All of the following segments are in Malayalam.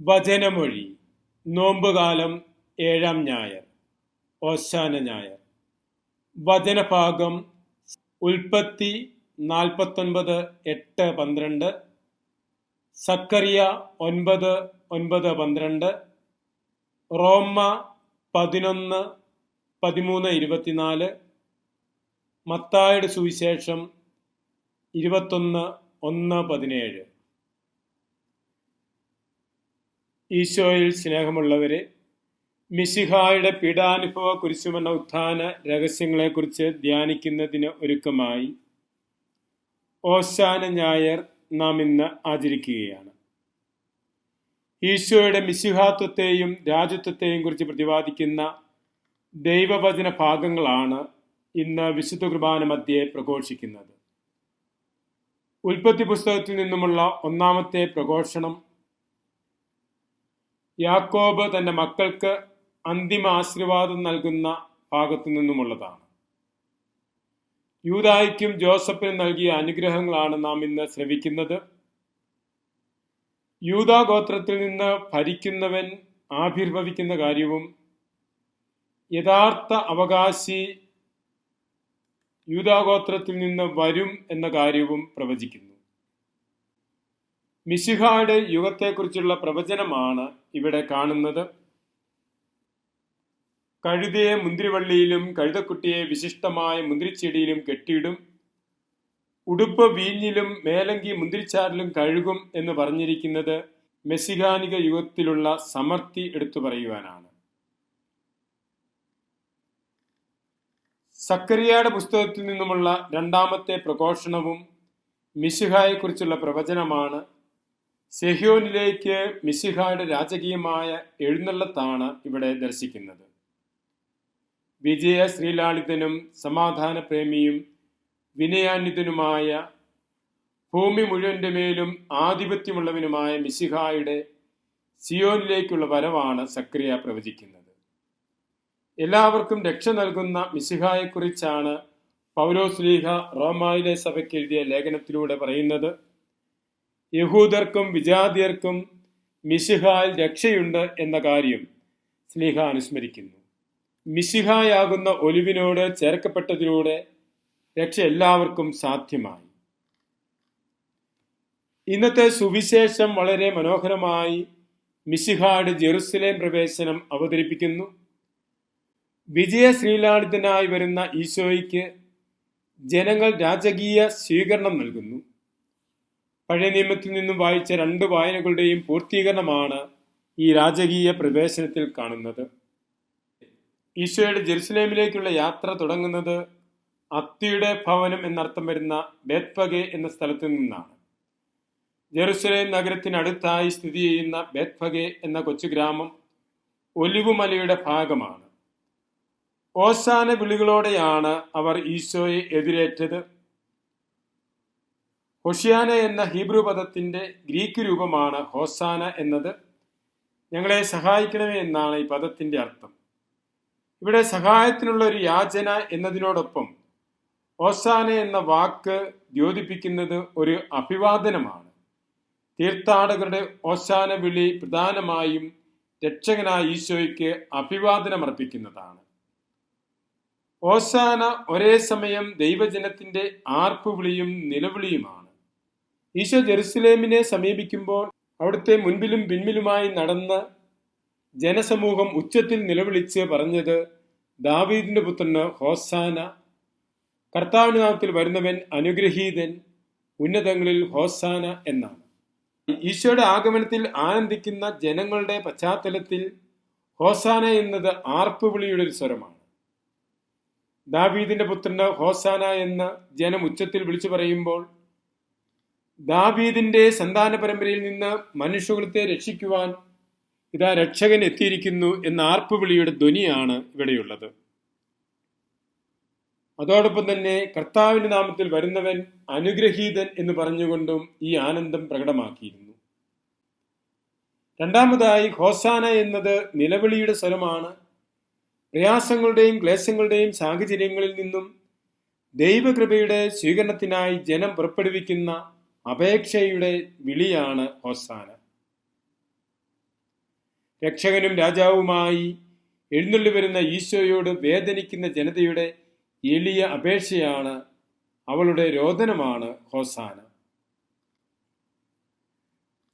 വചനമൊഴി. നോമ്പുകാലം 7-ാം ഞായർ, ഓശാന ഞായർ. വചനഭാഗം ഉൽപ്പത്തി 49:8-12, സക്കറിയ 9:9-12, റോമ 11:13-24, മത്തായിയുടെ സുവിശേഷം 21:1-17. ഈശോയിൽ സ്നേഹമുള്ളവരെ, മിശിഹായുടെ പീഡാനുഭവ കുരിശുമരണ ഉത്ഥാന രഹസ്യങ്ങളെക്കുറിച്ച് ധ്യാനിക്കുന്നതിന് ഒരുക്കമായി ഓശാന ഞായർ നാം ഇന്ന് ആചരിക്കുകയാണ്. ഈശോയുടെ മിശിഹാത്വത്തെയും രാജ്യത്വത്തെയും കുറിച്ച് പ്രതിപാദിക്കുന്ന ദൈവവചന ഭാഗങ്ങളാണ് ഇന്ന് വിശുദ്ധ കുർബാന മധ്യേ പ്രഘോഷിക്കുന്നത്. ഉൽപ്പത്തി പുസ്തകത്തിൽ നിന്നുമുള്ള ഒന്നാമത്തെ പ്രഘോഷണം യാക്കോബ് തന്റെ മക്കൾക്ക് അന്തിമ ആശീർവാദം നൽകുന്ന ഭാഗത്തു നിന്നുമുള്ളതാണ്. യൂദായ്ക്കും ജോസഫിനും നൽകിയ അനുഗ്രഹങ്ങളാണ് നാം ഇന്ന് ശ്രവിക്കുന്നത്. യൂദാ ഗോത്രത്തിൽ നിന്ന് ഭരിക്കുന്നവൻ ആവിർഭവിക്കുന്ന കാര്യവും യഥാർത്ഥ അവകാശി യൂദാ ഗോത്രത്തിൽ നിന്ന് വരും എന്ന കാര്യവും പ്രവചിക്കുന്നു. മിശിഹായുടെ യുഗത്തെക്കുറിച്ചുള്ള പ്രവചനമാണ് ഇവിടെ കാണുന്നത്. കഴുതയെ മുന്തിരിവള്ളിയിലും കഴുതക്കുട്ടിയെ വിശിഷ്ടമായ മുന്തിരിച്ചെടിയിലും കെട്ടിയിടും, ഉടുപ്പ് വീഞ്ഞിലും മേലങ്കി മുന്തിരിച്ചാറിലും കഴുകും എന്ന് പറഞ്ഞിരിക്കുന്നത് മെസ്സിഹാനിക യുഗത്തിലുള്ള സമർത്ഥി എടുത്തു പറയുവാനാണ്. സക്കറിയയുടെ പുസ്തകത്തിൽ നിന്നുമുള്ള രണ്ടാമത്തെ പ്രഘോഷണവും മിശിഹായെക്കുറിച്ചുള്ള പ്രവചനമാണ്. സെഹ്യോനിലേക്ക് മിശിഹായുടെ രാജകീയമായ എഴുന്നള്ളത്താണ് ഇവിടെ ദർശിക്കുന്നത്. വിജയ ശ്രീലാളിതനും സമാധാന പ്രേമിയും വിനയാന്വിതനുമായ ഭൂമി മുഴുവൻ്റെ മേലും ആധിപത്യമുള്ളവനുമായ മിശിഹായുടെ സിയോനിലേക്കുള്ള വരവാണ് സക്കറിയ പ്രവചിക്കുന്നത്. എല്ലാവർക്കും രക്ഷ നൽകുന്ന മിശിഹായെക്കുറിച്ചാണ് പൗലോസ്ലീഹ റോമായിലെ സഭയ്ക്ക് എഴുതിയ ലേഖനത്തിലൂടെ പറയുന്നത്. യഹൂദർക്കും വിജാതിയർക്കും മിശിഹായിൽ രക്ഷയുണ്ട് എന്ന കാര്യം സ്ലീഹ അനുസ്മരിക്കുന്നു. മിശിഹായാകുന്ന ഒലിവിനോട് ചേർക്കപ്പെട്ടതിലൂടെ രക്ഷ എല്ലാവർക്കും സാധ്യമായി. ഇന്നത്തെ സുവിശേഷം വളരെ മനോഹരമായി മിശിഹായുടെ ജെറുസലേം പ്രവേശനം അവതരിപ്പിക്കുന്നു. വിജയ ശ്രീലാളിതനായി വരുന്ന ഈശോയ്ക്ക് ജനങ്ങൾ രാജകീയ സ്വീകരണം നൽകുന്നു. പഴയ നിയമത്തിൽ നിന്നും വായിച്ച 2 വായനകളുടെയും പൂർത്തീകരണമാണ് ഈ രാജകീയ പ്രവേശനത്തിൽ കാണുന്നത്. ഈശോയുടെ ജെറുസലേമിലേക്കുള്ള യാത്ര തുടങ്ങുന്നത് അത്തിയുടെ ഭവനം എന്നർത്ഥം വരുന്ന ബേത്പഗെ എന്ന സ്ഥലത്തു നിന്നാണ്. ജെറുസലേം നഗരത്തിനടുത്തായി സ്ഥിതി ചെയ്യുന്ന ബേത്പഗെ എന്ന കൊച്ചു ഗ്രാമം ഒലിവുമലയുടെ ഭാഗമാണ്. ഓശാന വിളികളോടെയാണ് അവർ ഈശോയെ എതിരേറ്റത്. ഹൊഷിയാന എന്ന ഹീബ്രു പദത്തിന്റെ ഗ്രീക്ക് രൂപമാണ് ഹോസാന എന്നത്. ഞങ്ങളെ സഹായിക്കണമേ എന്നാണ് ഈ പദത്തിന്റെ അർത്ഥം. ഇവിടെ സഹായത്തിനുള്ള ഒരു യാചന എന്നതിനോടൊപ്പം ഹോസാന എന്ന വാക്ക് ദ്യോതിപ്പിക്കുന്നത് ഒരു അഭിവാദനമാണ്. തീർത്ഥാടകരുടെ ഹോസാന വിളി പ്രധാനമായും രക്ഷകനായ ഈശോയ്ക്ക് അഭിവാദനമർപ്പിക്കുന്നതാണ്. ഹോസാന ഒരേ സമയം ദൈവജനത്തിന്റെ ആർപ്പുവിളിയും നിലവിളിയുമാണ്. ഈശോ ജെറുസലേമിനെ സമീപിക്കുമ്പോൾ അവിടുത്തെ മുൻപിലും പിൻപിലുമായി നടന്ന് ജനസമൂഹം ഉച്ചത്തിൽ നിലവിളിച്ച് പറഞ്ഞത് ദാവീദിന്റെ പുത്രന് ഹോസാന, കർത്താവിന്റെ നാമത്തിൽ വരുന്നവൻ അനുഗ്രഹീതൻ, ഉന്നതങ്ങളിൽ ഹോസാന എന്നാണ്. ഈശോയുടെ ആഗമനത്തിൽ ആനന്ദിക്കുന്ന ജനങ്ങളുടെ പശ്ചാത്തലത്തിൽ ഹോസാന എന്നത് ആർപ്പുവിളിയുടെ ഒരു സ്വരമാണ്. ദാവീദിന്റെ പുത്രന് ഹോസാന എന്ന് ജനം ഉച്ചത്തിൽ വിളിച്ചു പറയുമ്പോൾ ദാവീദിന്റെ സന്താന പരമ്പരയിൽ നിന്ന് മനുഷ്യകുലത്തെ രക്ഷിക്കുവാൻ ഇതാ രക്ഷകൻ എത്തിയിരിക്കുന്നു എന്ന ആർപ്പുവിളിയുടെ ധ്വനിയാണ് ഇവിടെയുള്ളത്. അതോടൊപ്പം തന്നെ കർത്താവിന്റെ നാമത്തിൽ വരുന്നവൻ അനുഗ്രഹീതൻ എന്ന് പറഞ്ഞുകൊണ്ടും ഈ ആനന്ദം പ്രകടമാക്കിയിരുന്നു. രണ്ടാമതായി ഹോസാന എന്നത് നിലവിളിയുടെ സ്വരമാണ്. പ്രയാസങ്ങളുടെയും ക്ലേശങ്ങളുടെയും സാഹചര്യങ്ങളിൽ നിന്നും ദൈവകൃപയുടെ സ്വീകരണത്തിനായി ജനം പുറപ്പെടുവിക്കുന്ന അപേക്ഷയുടെ വിളിയാണ് ഹോസാന. രക്ഷകനും രാജാവുമായി എഴുന്നള്ളി വരുന്ന ഈശോയോട് വേദനിക്കുന്ന ജനതയുടെ എളിയ അപേക്ഷയാണ്, അവളുടെ രോദനമാണ് ഹോസാന.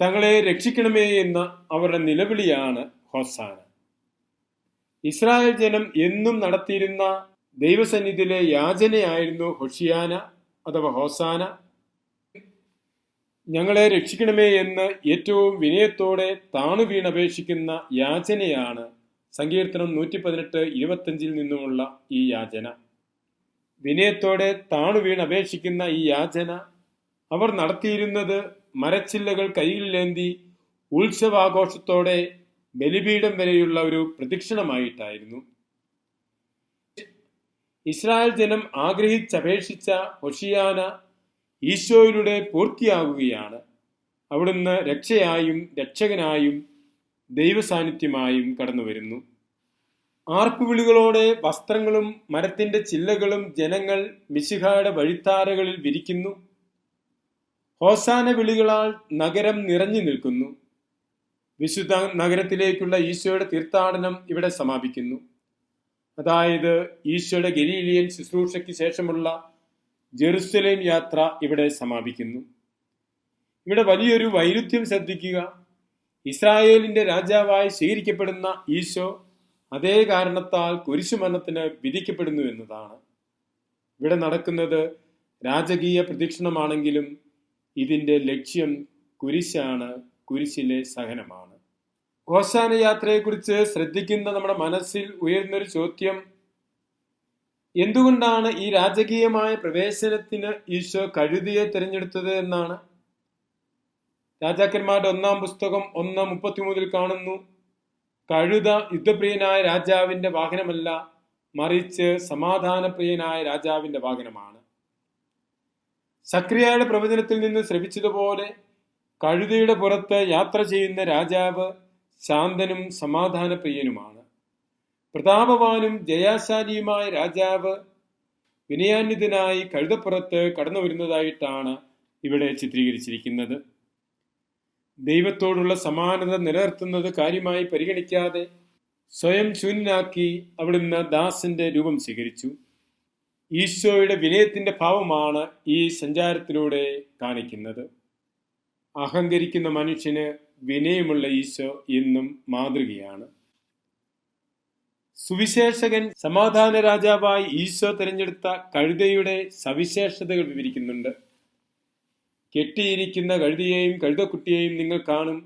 തങ്ങളെ രക്ഷിക്കണമേ എന്ന അവരുടെ നിലവിളിയാണ് ഹോസാന. ഇസ്രായേൽ ജനം എന്നും നടത്തിയിരുന്ന ദൈവസന്നിധിയിലെ യാചനയായിരുന്നു ഹൊഷിയാന അഥവാ ഹോസാന. ഞങ്ങളെ രക്ഷിക്കണമേ എന്ന് ഏറ്റവും വിനയത്തോടെ താണു വീണപേക്ഷിക്കുന്ന യാചനയാണ് സങ്കീർത്തനം 118:25 നിന്നുമുള്ള ഈ യാചന. വിനയത്തോടെ താണു വീണപേക്ഷിക്കുന്ന ഈ യാചന അവർ നടത്തിയിരുന്നത് മരച്ചില്ലകൾ കയ്യിലേന്തി ഉത്സവാഘോഷത്തോടെ ബലിപീഠം വരെയുള്ള ഒരു പ്രദക്ഷിണമായിട്ടായിരുന്നു. ഇസ്രായേൽ ജനം ആഗ്രഹിച്ചപേക്ഷിച്ച ഹൊഷിയാന ഈശോയിലൂടെ പൂർത്തിയാകുകയാണ്. അവിടുന്ന് രക്ഷയായും രക്ഷകനായും ദൈവസാന്നിധ്യമായും കടന്നു വരുന്നു. ആർപ്പുവിളികളോടെ വസ്ത്രങ്ങളും മരത്തിന്റെ ചില്ലകളും ജനങ്ങൾ മിശിഹായുടെ വഴിത്താരകളിൽ വിരിക്കുന്നു. ഹോസാന വിളികളാൽ നഗരം നിറഞ്ഞു നിൽക്കുന്നു. വിശുദ്ധ നഗരത്തിലേക്കുള്ള ഈശോയുടെ തീർത്ഥാടനം ഇവിടെ സമാപിക്കുന്നു. അതായത് ഈശോയുടെ ഗലീലിയൻ ശുശ്രൂഷയ്ക്ക് ശേഷമുള്ള ജെറുസലേം യാത്ര ഇവിടെ സമാപിക്കുന്നു. ഇവിടെ വലിയൊരു വൈരുദ്ധ്യം ശ്രദ്ധിക്കുക. ഇസ്രായേലിന്റെ രാജാവായി സ്വീകരിക്കപ്പെടുന്ന ഈശോ അതേ കാരണത്താൽ കുരിശുമരണത്തിന് വിധിക്കപ്പെടുന്നു എന്നതാണ്. ഇവിടെ നടക്കുന്നത് രാജകീയ പ്രദക്ഷിണമാണെങ്കിലും ഇതിന്റെ ലക്ഷ്യം കുരിശാണ്, കുരിശിലെ സഹനമാണ്. ഹോസാന യാത്രയെക്കുറിച്ച് ശ്രദ്ധിക്കുന്ന നമ്മുടെ മനസ്സിൽ ഉയർന്നൊരു ചോദ്യം, എന്തുകൊണ്ടാണ് ഈ രാജകീയമായ പ്രവേശനത്തിന് ഈശോ കഴുതയെ തിരഞ്ഞെടുത്തത് എന്നാണ്. രാജാക്കന്മാരുടെ 1-ാം പുസ്തകം 1:33 കാണുന്നു, കഴുത യുദ്ധപ്രിയനായ രാജാവിന്റെ വാഹനമല്ല, മറിച്ച് സമാധാനപ്രിയനായ രാജാവിന്റെ വാഹനമാണ്. സക്രിയയുടെ പ്രവചനത്തിൽ നിന്ന് ശ്രവിച്ചതുപോലെ കഴുതയുടെ പുറത്ത് യാത്ര ചെയ്യുന്ന രാജാവ് ശാന്തനും സമാധാനപ്രിയനുമാണ്. പ്രതാപവാനും ജയാശാലിയുമായ രാജാവ് വിനയാന്വിതനായി കഴുതപ്പുറത്ത് കടന്നു വരുന്നതായിട്ടാണ് ഇവിടെ ചിത്രീകരിച്ചിരിക്കുന്നത്. ദൈവത്തോടുള്ള സമാനത നിലനിർത്തുന്നത് കാര്യമായി പരിഗണിക്കാതെ സ്വയം ശൂന്യനാക്കി അവിടുന്ന് ദാസന്റെ രൂപം സ്വീകരിച്ചു. ഈശോയുടെ വിനയത്തിന്റെ ഭാവമാണ് ഈ സഞ്ചാരത്തിലൂടെ കാണിക്കുന്നത്. അഹങ്കരിക്കുന്ന മനുഷ്യന് വിനയമുള്ള ഈശോ എന്നും മാതൃകയാണ്. സുവിശേഷകൻ സമാധാന രാജാവായി ഈശോ തിരഞ്ഞെടുത്ത കഴുതയുടെ സവിശേഷതകൾ വിവരിക്കുന്നുണ്ട്. കെട്ടിയിരിക്കുന്ന കഴുതയെയും കഴുതക്കുട്ടിയെയും നിങ്ങൾ കാണും.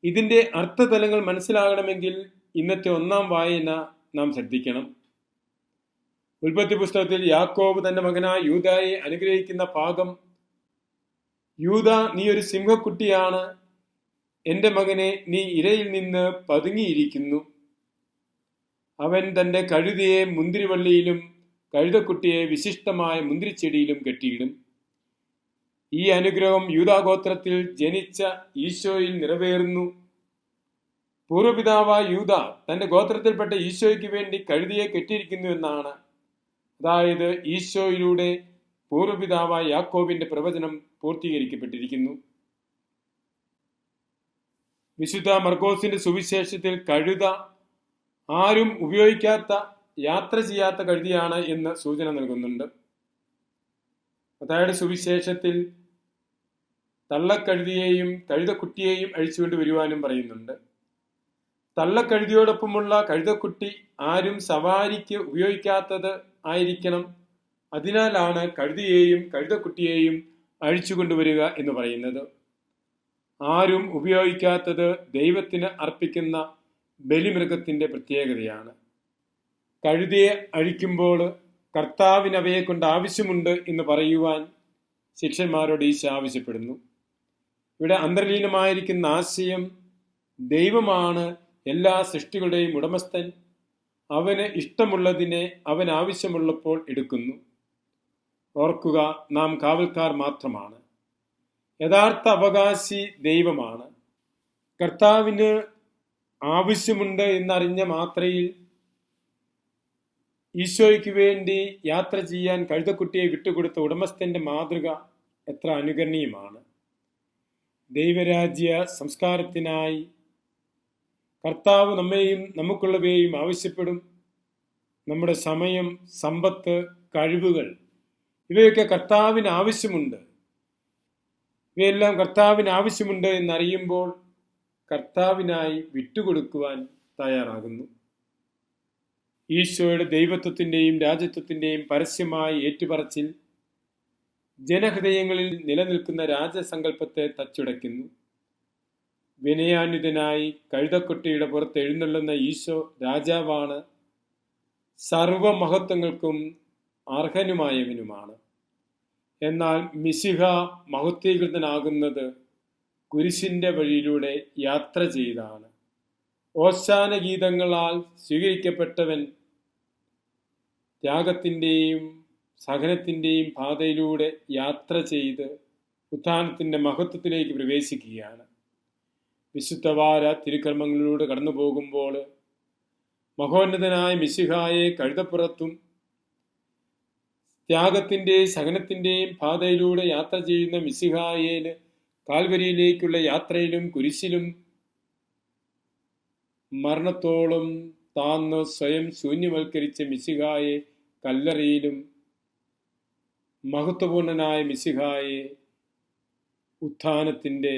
ഇതിന്റെ അർത്ഥതലങ്ങൾ മനസ്സിലാകണമെങ്കിൽ ഇന്നത്തെ 1-ാം വായന നാം ശ്രദ്ധിക്കണം. ഉൽപ്പത്തി പുസ്തകത്തിൽ യാക്കോബ് തന്റെ മകനായ യൂദായെ അനുഗ്രഹിക്കുന്ന ഭാഗം, യൂദാ, നീ ഒരു സിംഹക്കുട്ടിയാണ്, എന്റെ മകനെ, നീ ഇരയിൽ നിന്ന് പതുങ്ങിയിരിക്കുന്നു. അവൻ തന്റെ കഴുതയെ മുന്തിരിവള്ളിയിലും കഴുതക്കുട്ടിയെ വിശിഷ്ടമായ മുന്തിരിച്ചെടിയിലും കെട്ടിയിടും. ഈ അനുഗ്രഹം യൂദാഗോത്രത്തിൽ ജനിച്ച ഈശോയിൽ നിറവേറുന്നു. പൂർവ്വപിതാവായ യൂദ തന്റെ ഗോത്രത്തിൽപ്പെട്ട ഈശോയ്ക്ക് വേണ്ടി കഴുതയെ കെട്ടിയിരിക്കുന്നു എന്നാണ്. അതായത് ഈശോയിലൂടെ പൂർവ്വപിതാവായ യാക്കോബിന്റെ പ്രവചനം പൂർത്തീകരിക്കപ്പെട്ടിരിക്കുന്നു. വിശുദ്ധ മർക്കോസിന്റെ സുവിശേഷത്തിൽ കഴുത ആരും ഉപയോഗിക്കാത്ത, യാത്ര ചെയ്യാത്ത കഴുതയാണ് എന്ന് സൂചന നൽകുന്നുണ്ട്. മത്തായിയുടെ സുവിശേഷത്തിൽ തള്ളക്കഴുതിയെയും കഴുതക്കുട്ടിയെയും അഴിച്ചുകൊണ്ട് വരുവാനും പറയുന്നുണ്ട്. തള്ളക്കഴുതിയോടൊപ്പമുള്ള കഴുതക്കുട്ടി ആരും സവാരിക്ക് ഉപയോഗിക്കാത്തത് ആയിരിക്കണം. അതിനാലാണ് കഴുതിയെയും കഴുതക്കുട്ടിയെയും അഴിച്ചുകൊണ്ടുവരിക എന്ന് പറയുന്നത്. ആരും ഉപയോഗിക്കാത്തത് ദൈവത്തിന് അർപ്പിക്കുന്ന ബലിമൃഗത്തിന്റെ പ്രത്യേകതയാണ്. കഴുതയെ അഴിക്കുമ്പോൾ കർത്താവിന് അവയെ കൊണ്ട് ആവശ്യമുണ്ട് എന്ന് പറയുവാൻ ശിഷ്യന്മാരോട് ഈശോ ആവശ്യപ്പെടുന്നു. ഇവിടെ അന്തർലീനമായിരിക്കുന്ന ആശയം, ദൈവമാണ് എല്ലാ സൃഷ്ടികളുടെയും ഉടമസ്ഥൻ. അവന് ഇഷ്ടമുള്ളതിനെ അവൻ ആവശ്യമുള്ളപ്പോൾ എടുക്കുന്നു. ഓർക്കുക, നാം കാവൽക്കാർ മാത്രമാണ്. യഥാർത്ഥ അവകാശി ദൈവമാണ്. കർത്താവിന് ആവശ്യമുണ്ട് എന്നറിഞ്ഞ മാത്രയിൽ ഈശോയ്ക്ക് വേണ്ടി യാത്ര ചെയ്യാൻ കഴുതക്കുട്ടിയെ വിട്ടുകൊടുത്ത ഉടമസ്ഥന്റെ മാതൃക എത്ര അനുകരണീയമാണ്. ദൈവരാജ്യ സംസ്കാരത്തിനായി കർത്താവ് നമ്മെയും നമുക്കുള്ളവയെയും ആവശ്യപ്പെടും. നമ്മുടെ സമയം, സമ്പത്ത്, കഴിവുകൾ ഇവയൊക്കെ കർത്താവിന് ആവശ്യമുണ്ട്. ഇവയെല്ലാം കർത്താവിന് ആവശ്യമുണ്ട് എന്നറിയുമ്പോൾ കർത്താവിനായി വിട്ടുകൊടുക്കുവാൻ തയ്യാറാകുന്നു. ഈശോയുടെ ദൈവത്വത്തിൻ്റെയും രാജത്വത്തിൻ്റെയും പരസ്യമായ ഏറ്റുപറച്ചിൽ ജനഹൃദയങ്ങളിൽ നിലനിൽക്കുന്ന രാജസങ്കല്പത്തെ തച്ചുടയ്ക്കുന്നു. വിനയാന്വിതനായി കഴുതക്കൊട്ടയുടെ പുറത്ത് എഴുന്നള്ളുന്ന ഈശോ രാജാവാണ്, സർവമഹത്വങ്ങൾക്കും അർഹനുമായവനുമാണ്. എന്നാൽ മിശിഹ മഹത്വീകൃതനാകുന്നത് കുരിശിന്റെ വഴിയിലൂടെ യാത്ര ചെയ്താണ്. ഓശാന ഗീതങ്ങളാൽ സ്വീകരിക്കപ്പെട്ടവൻ ത്യാഗത്തിൻ്റെയും സഹനത്തിൻ്റെയും പാതയിലൂടെ യാത്ര ചെയ്ത് ഉത്ഥാനത്തിൻ്റെ മഹത്വത്തിലേക്ക് പ്രവേശിക്കുകയാണ്. വിശുദ്ധവാര തിരുക്കർമ്മങ്ങളിലൂടെ കടന്നു പോകുമ്പോൾ മഹോന്നതനായ മിശിഹായെ കഴുതപ്പുറത്തും ത്യാഗത്തിൻ്റെയും സഹനത്തിൻ്റെയും പാതയിലൂടെ യാത്ര ചെയ്യുന്ന മിശിഹായേല് കാൽവരിയിലേക്കുള്ള യാത്രയിലും കുരിശിലും മരണത്തോളം താന്ന് സ്വയം ശൂന്യവൽക്കരിച്ച മിശിഹായെ കല്ലറയിലും മഹത്വപൂർണനായ മിശിഹായെ ഉത്ഥാനത്തിൻ്റെ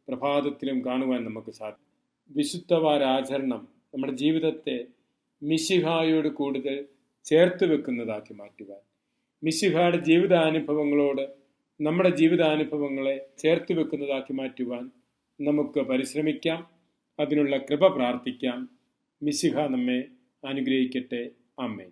പ്രഭാതത്തിലും കാണുവാൻ നമുക്ക് സാധിക്കും. വിശുദ്ധവാരാചരണം നമ്മുടെ ജീവിതത്തെ മിശിഹായോട് കൂടുതൽ ചേർത്ത് വെക്കുന്നതാക്കി മാറ്റുവാൻ, മിശിഹായുടെ ജീവിതാനുഭവങ്ങളോട് നമ്മുടെ ജീവിതാനുഭവങ്ങളെ ചേർത്ത് വെക്കുന്നതാക്കി മാറ്റുവാൻ നമുക്ക് പരിശ്രമിക്കാം. അതിനുള്ള കൃപ പ്രാർത്ഥിക്കാം. മിശിഹ നമ്മെ അനുഗ്രഹിക്കട്ടെ. ആമേൻ.